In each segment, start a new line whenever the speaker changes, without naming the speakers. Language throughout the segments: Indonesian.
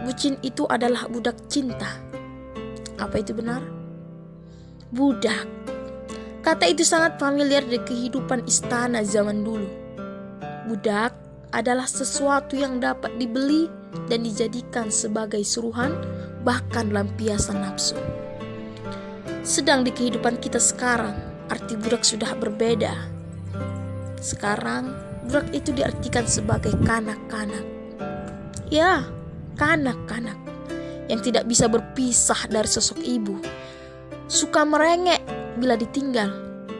bucin itu adalah budak cinta. Apa itu benar? Budak. Kata itu sangat familiar di kehidupan istana zaman dulu. Budak adalah sesuatu yang dapat dibeli dan dijadikan sebagai suruhan, bahkan lampiasan nafsu. Sedang di kehidupan kita sekarang, arti budak sudah berbeda. Sekarang, budak itu diartikan sebagai kanak-kanak. Ya, kanak-kanak yang tidak bisa berpisah dari sosok ibu. Suka merengek bila ditinggal,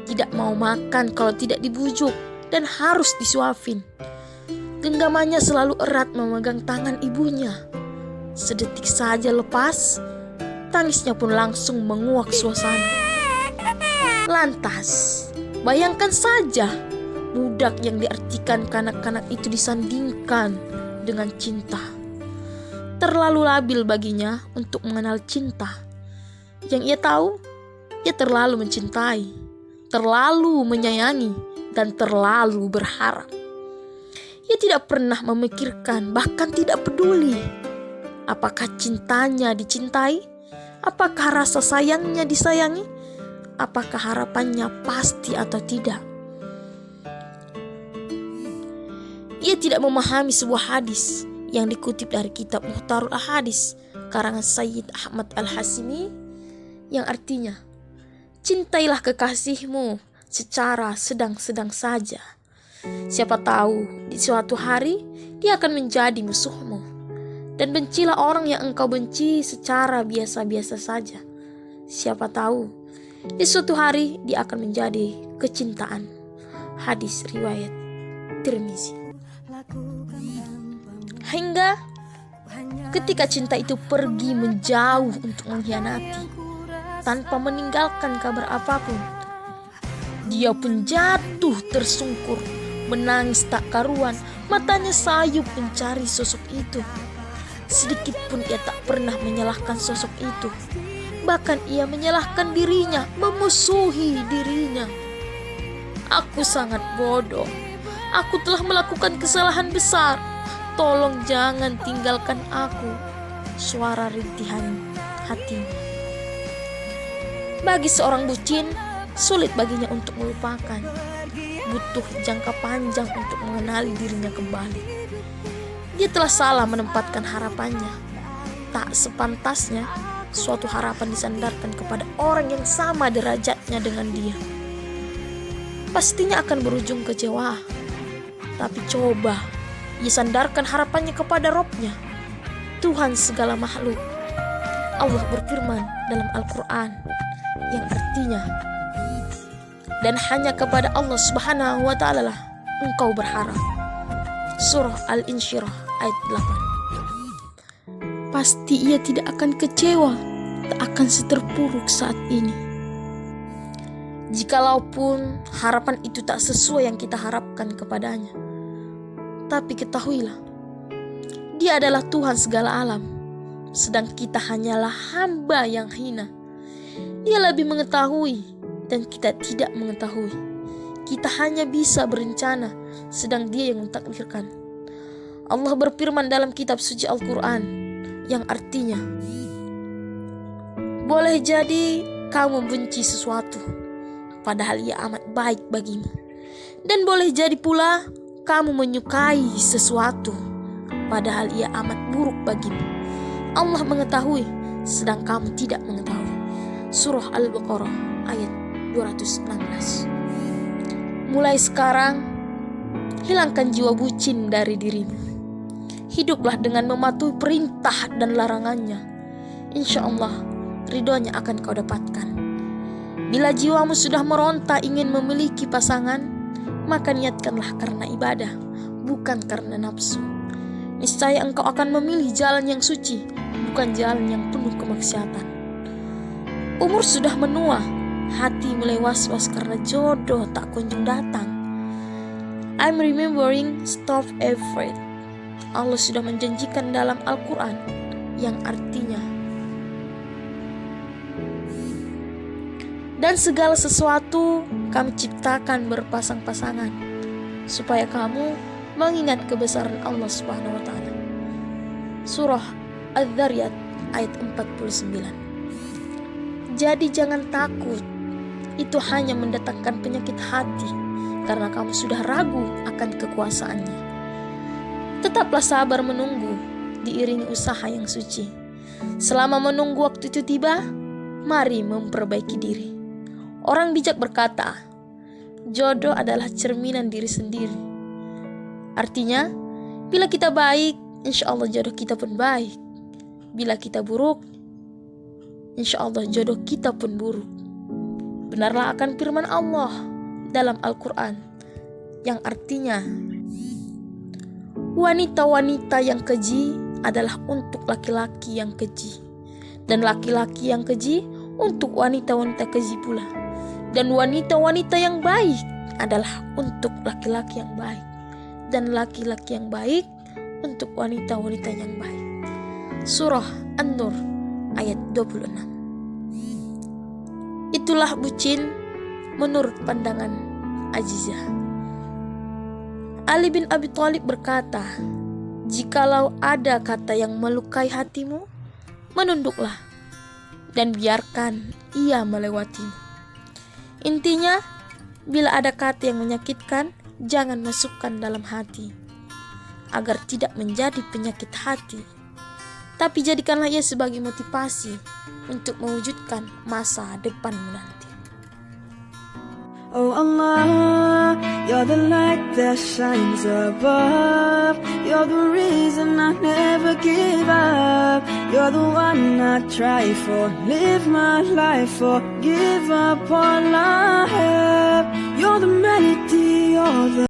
tidak mau makan kalau tidak dibujuk, dan harus disuapin. Genggamannya selalu erat memegang tangan ibunya. Sedetik saja lepas, tangisnya pun langsung menguak suasana. Lantas, bayangkan saja budak yang diartikan kanak-kanak itu disandingkan dengan cinta. Terlalu labil baginya untuk mengenal cinta. Yang ia tahu, ia terlalu mencintai, terlalu menyayangi, dan terlalu berharap. Ia tidak pernah memikirkan, bahkan tidak peduli apakah cintanya dicintai, apakah rasa sayangnya disayangi, apakah harapannya pasti atau tidak. Ia tidak memahami sebuah hadis yang dikutip dari kitab Muhtarul Ahadis karangan Sayyid Ahmad Al-Hasimi, yang artinya, cintailah kekasihmu secara sedang-sedang saja. Siapa tahu di suatu hari dia akan menjadi musuhmu. Dan bencilah orang yang engkau benci secara biasa-biasa saja. Siapa tahu di suatu hari dia akan menjadi kecintaan. Hadis riwayat Tirmizi. Hingga ketika cinta itu pergi menjauh untuk mengkhianati, tanpa meninggalkan kabar apapun, dia pun jatuh tersungkur, menangis tak karuan, matanya sayup mencari sosok itu. Sedikit pun ia tak pernah menyalahkan sosok itu. Bahkan ia menyalahkan dirinya, memusuhi dirinya. Aku sangat bodoh. Aku telah melakukan kesalahan besar. Tolong jangan tinggalkan aku. Suara rintihan hatinya. Bagi seorang bucin, sulit baginya untuk melupakan. Butuh jangka panjang untuk mengenali dirinya kembali. Dia telah salah menempatkan harapannya. Tak sepantasnya suatu harapan disandarkan kepada orang yang sama derajatnya dengan dia. Pastinya akan berujung kecewa. Tapi coba ia sandarkan harapannya kepada Robnya, Tuhan segala makhluk. Allah berfirman dalam Al-Quran yang artinya, dan hanya kepada Allah Subhanahu wa Ta'ala lah engkau berharap. Surah Al-Insyirah ayat 8. Pasti ia tidak akan kecewa, tak akan seterpuruk saat ini. Jikalaupun harapan itu tak sesuai yang kita harapkan kepadanya, tapi ketahuilah, Dia adalah Tuhan segala alam, sedang kita hanyalah hamba yang hina. Dia lebih mengetahui dan kita tidak mengetahui. Kita hanya bisa berencana, sedang Dia yang mentakdirkan. Allah berfirman dalam kitab suci Al-Quran yang artinya, boleh jadi kamu membenci sesuatu, padahal ia amat baik bagimu. Dan boleh jadi pula kamu menyukai sesuatu, padahal ia amat buruk bagimu. Allah mengetahui, sedang kamu tidak mengetahui. Surah Al-Baqarah ayat 216. Mulai sekarang, hilangkan jiwa bucin dari dirimu. Hiduplah dengan mematuhi perintah dan larangannya. Insya Allah, ridhonya akan kau dapatkan. Bila jiwamu sudah meronta ingin memiliki pasangan, maka niatkanlah karena ibadah, bukan karena nafsu. Niscaya engkau akan memilih jalan yang suci, bukan jalan yang penuh kemaksiatan. Umur sudah menua, hati mulai was-was karena jodoh tak kunjung datang. I'm remembering stop afraid. Allah sudah menjanjikan dalam Al-Quran yang artinya, dan segala sesuatu kami ciptakan berpasang-pasangan, supaya kamu mengingat kebesaran Allah Subhanahu wa Ta'ala. Surah Az-Zariyat ayat 49. Jadi jangan takut, itu hanya mendatangkan penyakit hati karena kamu sudah ragu akan kekuasaannya. Tetaplah sabar menunggu, diiringi usaha yang suci. Selama menunggu waktu itu tiba, mari memperbaiki diri. Orang bijak berkata, jodoh adalah cerminan diri sendiri. Artinya, bila kita baik, insya Allah jodoh kita pun baik. Bila kita buruk, insya Allah jodoh kita pun buruk. Benarlah akan firman Allah dalam Al-Quran yang artinya, wanita-wanita yang keji adalah untuk laki-laki yang keji, dan laki-laki yang keji untuk wanita-wanita keji pula, dan wanita-wanita yang baik adalah untuk laki-laki yang baik, dan laki-laki yang baik untuk wanita-wanita yang baik. Surah An-Nur ayat 26. Itulah bucin menurut pandangan Azizah. Ali bin Abi Thalib berkata, jikalau ada kata yang melukai hatimu, menunduklah dan biarkan ia melewatimu. Intinya, bila ada kata yang menyakitkan, jangan masukkan dalam hati, agar tidak menjadi penyakit hati. Tapi jadikanlah ia sebagai motivasi untuk mewujudkan masa depanmu nanti.
Oh Allah, you're the light that shines above. You're the reason I never give up. You're the one I try for, live my life for, give up all I have.